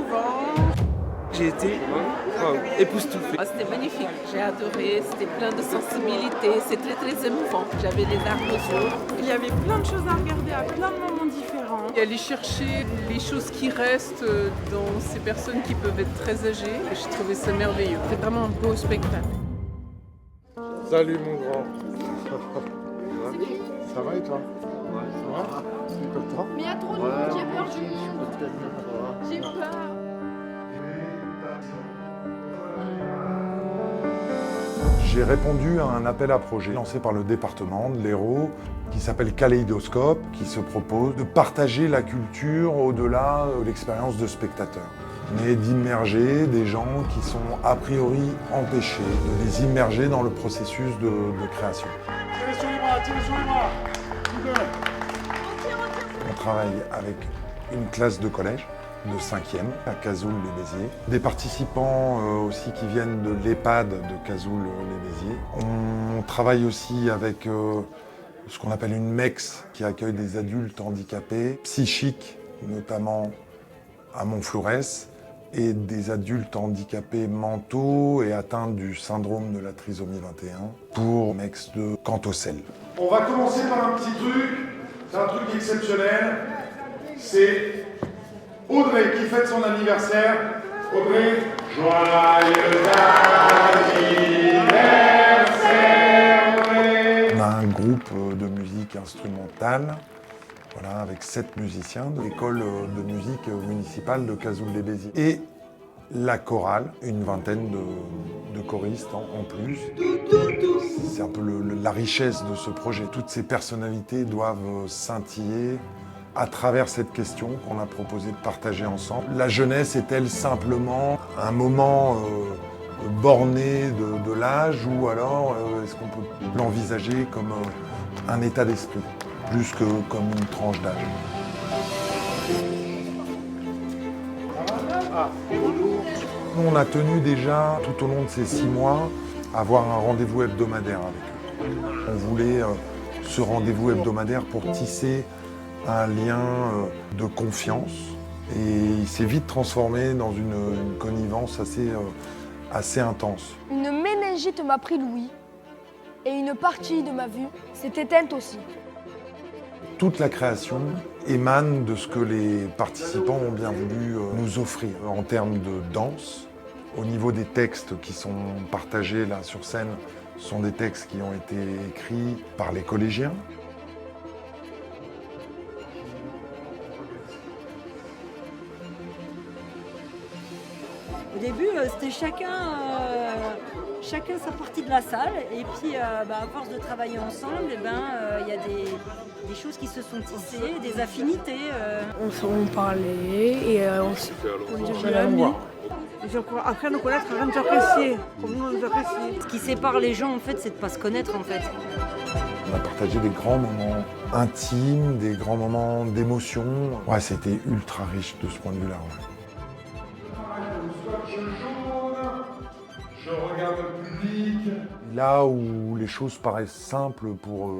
émouvant. J'ai été époustouflé. Ah, c'était magnifique, j'ai adoré, c'était plein de sensibilité, c'est très très émouvant. J'avais les larmes aux yeux. Il y avait plein de choses à regarder à plein de moments différents. Et aller chercher les choses qui restent dans ces personnes qui peuvent être très âgées, j'ai trouvé ça merveilleux. C'est vraiment un beau spectacle. Salut mon grand. Ça va et toi? Ouais, ça va. Tu es content? Mais il y a trop de monde, j'ai peur. J'ai peur. J'ai répondu à un appel à projet lancé par le département de l'Hérault qui s'appelle Kaléidoscope, qui se propose de partager la culture au-delà de l'expérience de spectateurs, mais d'immerger des gens qui sont a priori empêchés, de les immerger dans le processus de création. On travaille avec une classe de collège de 5e à Cazoul-les-Béziers. Des participants aussi qui viennent de l'EHPAD de Cazoul-les-Béziers. On travaille aussi avec ce qu'on appelle une MEX qui accueille des adultes handicapés, psychiques notamment à Montflourès, et des adultes handicapés mentaux et atteints du syndrome de la trisomie 21 pour MEX de Cantocel. On va commencer par un petit truc, c'est un truc exceptionnel, c'est Audrey qui fête son anniversaire. Audrey, joyeux anniversaire Audrey. On a un groupe de musique instrumentale, voilà, avec 7 musiciens de l'école de musique municipale de Cazoul-les-Béziers. Et la chorale, une vingtaine de choristes en plus. C'est un peu la richesse de ce projet. Toutes ces personnalités doivent scintiller à travers cette question qu'on a proposé de partager ensemble. La jeunesse est-elle simplement un moment borné de l'âge, ou alors est-ce qu'on peut l'envisager comme un état d'esprit, plus que comme une tranche d'âge? On a tenu déjà, tout au long de ces 6 mois, à avoir un rendez-vous hebdomadaire avec eux. On voulait ce rendez-vous hebdomadaire pour tisser un lien de confiance, et il s'est vite transformé dans une connivence assez intense. Une méningite m'a pris l'ouïe et une partie de ma vue s'est éteinte aussi. Toute la création émane de ce que les participants ont bien voulu nous offrir en termes de danse. Au niveau des textes qui sont partagés là sur scène, ce sont des textes qui ont été écrits par les collégiens. Au début, c'était chacun sa partie de la salle, et puis à force de travailler ensemble, il y a des choses qui se sont tissées, des affinités. On parlait et on devenait amis. Après nous connaître, avant de nous apprécier, comme nous nous apprécions. Ce qui sépare les gens, en fait, c'est de ne pas se connaître, en fait. On a partagé des grands moments intimes, des grands moments d'émotion. Ouais, c'était ultra riche de ce point de vue-là. Ouais. Je regarde le public. Là où les choses paraissent simples pour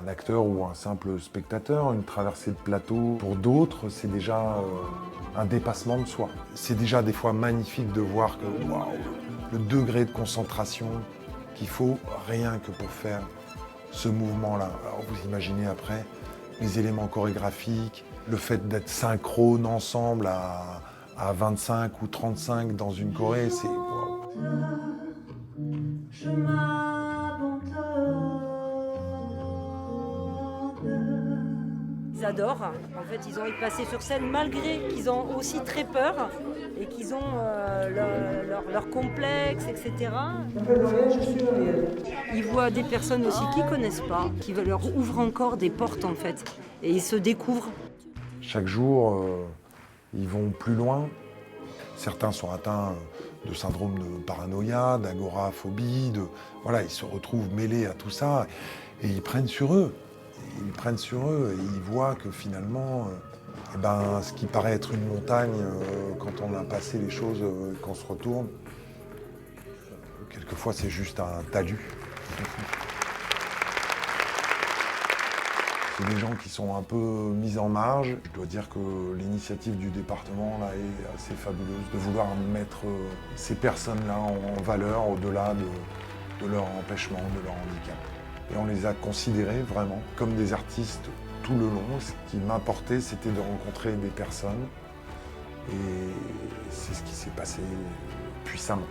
un acteur ou un simple spectateur, une traversée de plateau, pour d'autres, c'est déjà un dépassement de soi. C'est déjà des fois magnifique de voir que le degré de concentration qu'il faut rien que pour faire ce mouvement-là. Alors vous imaginez après les éléments chorégraphiques, le fait d'être synchrone ensemble à 25 ou 35 dans une choré, c'est wow. Ils adorent. En fait, ils ont envie de passer sur scène malgré qu'ils ont aussi très peur et qu'ils ont leur complexe, etc. Ils voient des personnes aussi qu'ils ne connaissent pas, qui leur ouvrent encore des portes, en fait. Et ils se découvrent. Chaque jour, ils vont plus loin. Certains sont atteints de syndrome de paranoïa, d'agoraphobie, voilà, ils se retrouvent mêlés à tout ça et ils prennent sur eux. Ils prennent sur eux et ils voient que finalement, ce qui paraît être une montagne, quand on a passé les choses, qu'on se retourne, quelquefois c'est juste un talus. C'est des gens qui sont un peu mis en marge. Je dois dire que l'initiative du département là, est assez fabuleuse de vouloir mettre ces personnes-là en valeur au-delà de leur empêchement, de leur handicap. Et on les a considérés vraiment comme des artistes tout le long. Ce qui m'importait, c'était de rencontrer des personnes. Et c'est ce qui s'est passé puissamment.